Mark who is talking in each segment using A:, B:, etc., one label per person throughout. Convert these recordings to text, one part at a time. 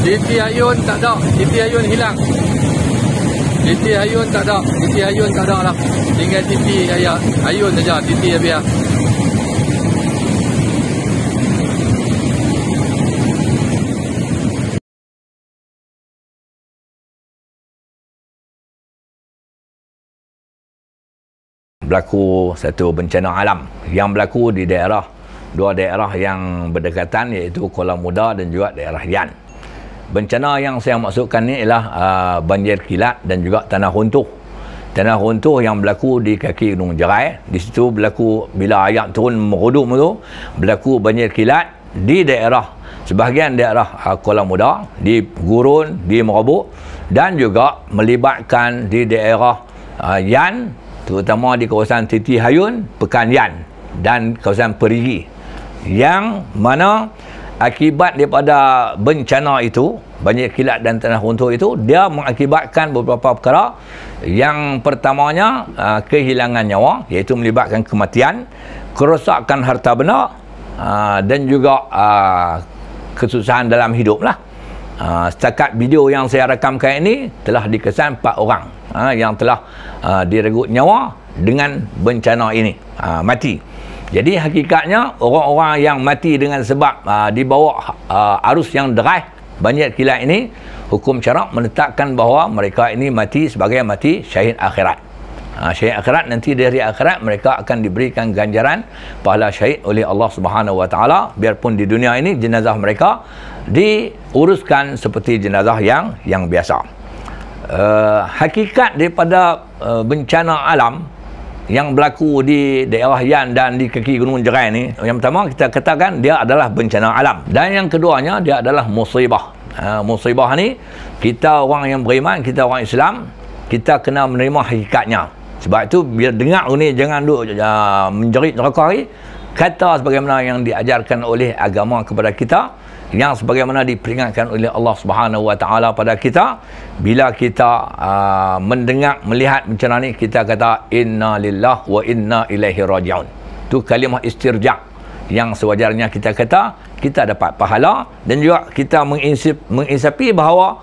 A: Siti Hayun tak ada. Siti Hayun hilang. Siti Hayun tak ada. Siti Hayun tak ada lah. Tinggal Siti Hayun saja. Siti biar.
B: Berlaku satu bencana alam yang berlaku di dua daerah yang berdekatan, iaitu Kuala Muda dan juga daerah Yan. Bencana yang saya maksudkan ni ialah banjir kilat dan juga tanah runtuh. Tanah runtuh yang berlaku di kaki Gunung Jerai. Di situ berlaku, bila air turun merudum tu, berlaku banjir kilat di daerah, sebahagian daerah Kuala Muda, di Gurun, di Merabuk, dan juga melibatkan di daerah Yan, terutama di kawasan Siti Hayun, Pekan Yan dan kawasan Perigi, yang mana akibat daripada bencana itu, banjir kilat dan tanah runtuh itu, dia mengakibatkan beberapa perkara. Yang pertamanya kehilangan nyawa, iaitu melibatkan kematian, kerosakan harta benda, dan juga kesusahan dalam hidup lah. Setakat video yang saya rakamkan ini telah dikesan 4 orang yang telah diregut nyawa dengan bencana ini, mati. Jadi hakikatnya orang-orang yang mati dengan sebab di bawah arus yang deras banjir kilat ini, hukum syarak menetapkan bahawa mereka ini mati sebagai mati syahid akhirat. Syahid akhirat, nanti dari akhirat mereka akan diberikan ganjaran pahala syahid oleh Allah Subhanahu Wa Taala, biarpun di dunia ini jenazah mereka diuruskan seperti jenazah yang biasa. Hakikat daripada bencana alam yang berlaku di daerah Yan dan di kaki Gunung Jerai ni, yang pertama kita katakan dia adalah bencana alam, dan yang keduanya dia adalah musibah. Musibah ni, kita orang yang beriman, kita orang Islam, kita kena menerima hakikatnya. Sebab itu bila dengar ni, jangan duk menjerit neraka hari, kata sebagaimana yang diajarkan oleh agama kepada kita, yang sebagaimana diperingatkan oleh Allah Subhanahu Wa Taala pada kita. Bila kita mendengar, melihat bencana ni, kita kata inna lillahi wa inna ilaihi raji'un. Itu kalimah istirja' yang sewajarnya kita kata, kita dapat pahala, dan juga kita menginsapi bahawa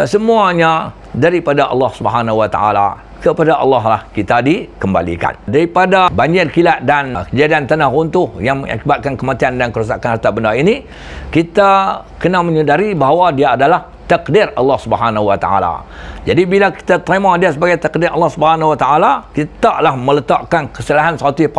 B: semuanya daripada Allah Subhanahu Wa Taala. Kepada Allah lah kita dikembalikan. Daripada banjir kilat dan kejadian tanah runtuh yang mengakibatkan kematian dan kerosakan harta benda ini, kita kena menyedari bahawa dia adalah takdir Allah Subhanahu Wa Taala. Jadi bila kita terima dia sebagai takdir Allah Subhanahu Wa Taala, kita taklah meletakkan kesalahan 100%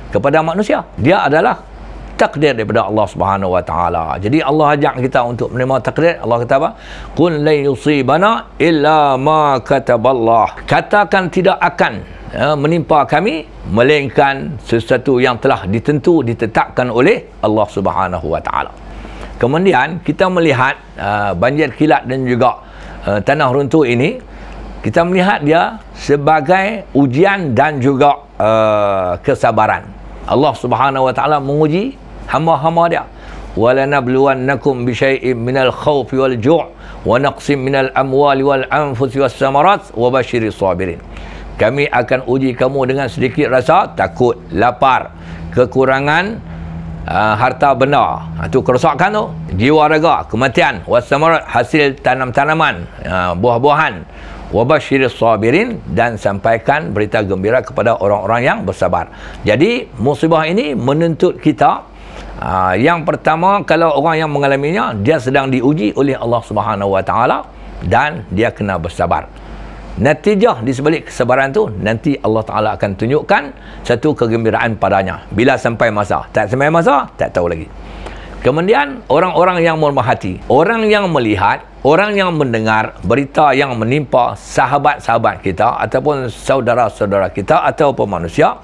B: kepada manusia. Dia adalah takdir daripada Allah Subhanahu Wa Taala. Jadi Allah ajak kita untuk menerima takdir. Allah kata apa? Qul la yusibana illa ma kataballah. Katakan tidak akan menimpa kami melainkan sesuatu yang telah ditetapkan oleh Allah Subhanahu Wa Taala. Kemudian kita melihat banjir kilat dan juga tanah runtuh ini, kita melihat dia sebagai ujian dan juga kesabaran. Allah Subhanahu Wa Taala menguji hamba-hamba dia. وَلَنَبْلُوَنَّكُمْ بِشَيْءٍ مِنَ الْخَوْفِ وَالْجُوعِ وَنَقْصٍ مِنَ الْأَمْوَالِ وَالْأَنْفُسِ وَالثَّمَرَاتِ وَبَشِّرِ الصَّابِرِينَ. Kami akan uji kamu dengan sedikit rasa takut, lapar, kekurangan harta benda, itu kerosakan tu, jiwa raga, kematian, wassamarat, hasil tanam-tanaman, buah-buahan, wabashir sabirin, dan sampaikan berita gembira kepada orang-orang yang bersabar. Jadi musibah ini menuntut kita, yang pertama, kalau orang yang mengalaminya, dia sedang diuji oleh Allah Subhanahu Wa Taala dan dia kena bersabar. Natijah di sebalik kesabaran tu, nanti Allah Ta'ala akan tunjukkan satu kegembiraan padanya. Bila sampai masa, tak sampai masa, tak tahu lagi. Kemudian orang-orang yang mermahati, orang yang melihat, orang yang mendengar berita yang menimpa sahabat-sahabat kita ataupun saudara-saudara kita ataupun manusia,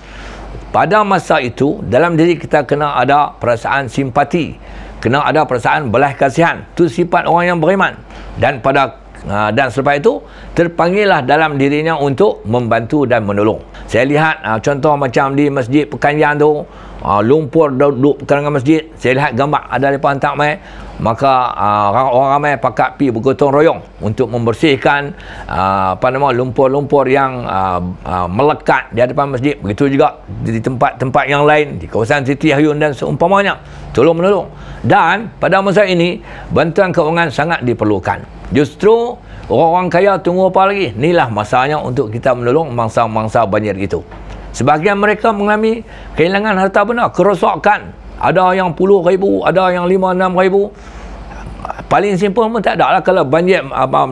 B: pada masa itu dalam diri kita kena ada perasaan simpati, kena ada perasaan belas kasihan. Itu sifat orang yang beriman. Dan selepas itu terpanggillah dalam dirinya untuk membantu dan menolong. Saya lihat contoh macam di Masjid Pekan Yan tu, lumpur duduk kalangan masjid. Saya lihat gambar ada mereka hantar mai. Maka orang ramai pakat pi bergotong royong untuk membersihkan lumpur-lumpur yang melekat di hadapan masjid. Begitu juga di tempat-tempat yang lain, di kawasan Siti Hayun dan seumpamanya. Tolong-menolong. Dan pada masa ini bantuan keuangan sangat diperlukan. Justru orang-orang kaya tunggu apa lagi? Inilah masanya untuk kita menolong mangsa-mangsa banjir itu. Sebahagian mereka mengalami kehilangan harta benda, kerosakan. Ada yang puluh ribu, ada yang 5-6 ribu. Paling simple pun tak ada lah kalau banjir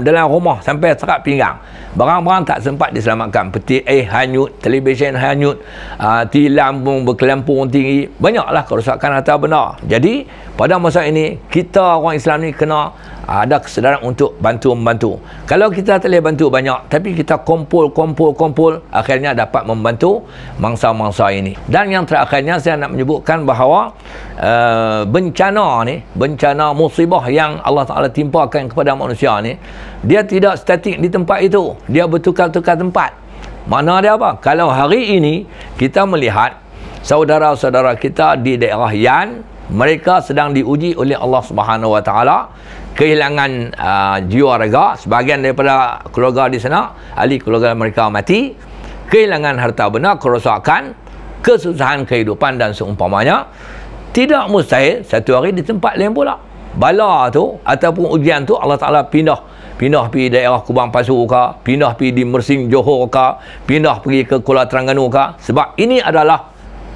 B: dalam rumah sampai serat pinggang. Barang-barang tak sempat diselamatkan. Peti air hanyut, televisyen hanyut, tilam pun berkelampung tinggi. Banyaklah kerosakan harta benda. Jadi pada masa ini kita orang Islam ni kena ada kesedaran untuk bantu-membantu. Kalau kita tak boleh bantu banyak, tapi kita kumpul, akhirnya dapat membantu mangsa-mangsa ini. Dan yang terakhirnya saya nak menyebutkan bahawa bencana ni, bencana musibah yang Allah Ta'ala timpakan kepada manusia ni, dia tidak statik di tempat itu. Dia bertukar-tukar tempat. Mana dia apa? Kalau hari ini kita melihat saudara-saudara kita di daerah Yan, mereka sedang diuji oleh Allah Subhanahu Wa Ta'ala, kehilangan jiwa raga. Sebahagian daripada keluarga di sana, ahli keluarga mereka mati, kehilangan harta benda, kerosakan, kesusahan kehidupan dan seumpamanya. Tidak mustahil satu hari di tempat lain pula bala tu ataupun ujian tu Allah Ta'ala pindah pergi daerah Kubang Pasu ke, pindah pergi di Mersing Johor ke, pindah pergi ke Kuala Terengganu ke. Sebab ini adalah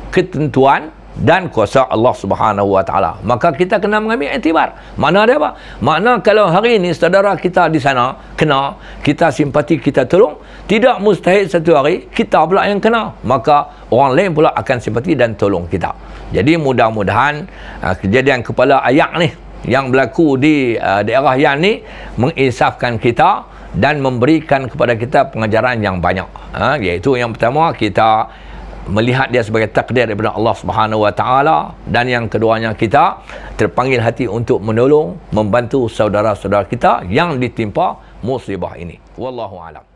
B: ketentuan dan kuasa Allah Subhanahu Wa Ta'ala. Maka kita kena mengambil iktibar. Makna dia apa? Makna kalau hari ini saudara kita di sana kena, kita simpati, kita tolong, tidak mustahil satu hari kita pula yang kena. Maka orang lain pula akan simpati dan tolong kita. Jadi mudah-mudahan kejadian kepala ayak ni yang berlaku di daerah Yan ni menginsafkan kita dan memberikan kepada kita pengajaran yang banyak. Iaitu yang pertama, kita melihat dia sebagai takdir daripada Allah Subhanahu Wa Ta'ala, dan yang keduanya kita terpanggil hati untuk menolong, membantu saudara-saudara kita yang ditimpa musibah ini. Wallahu a'lam.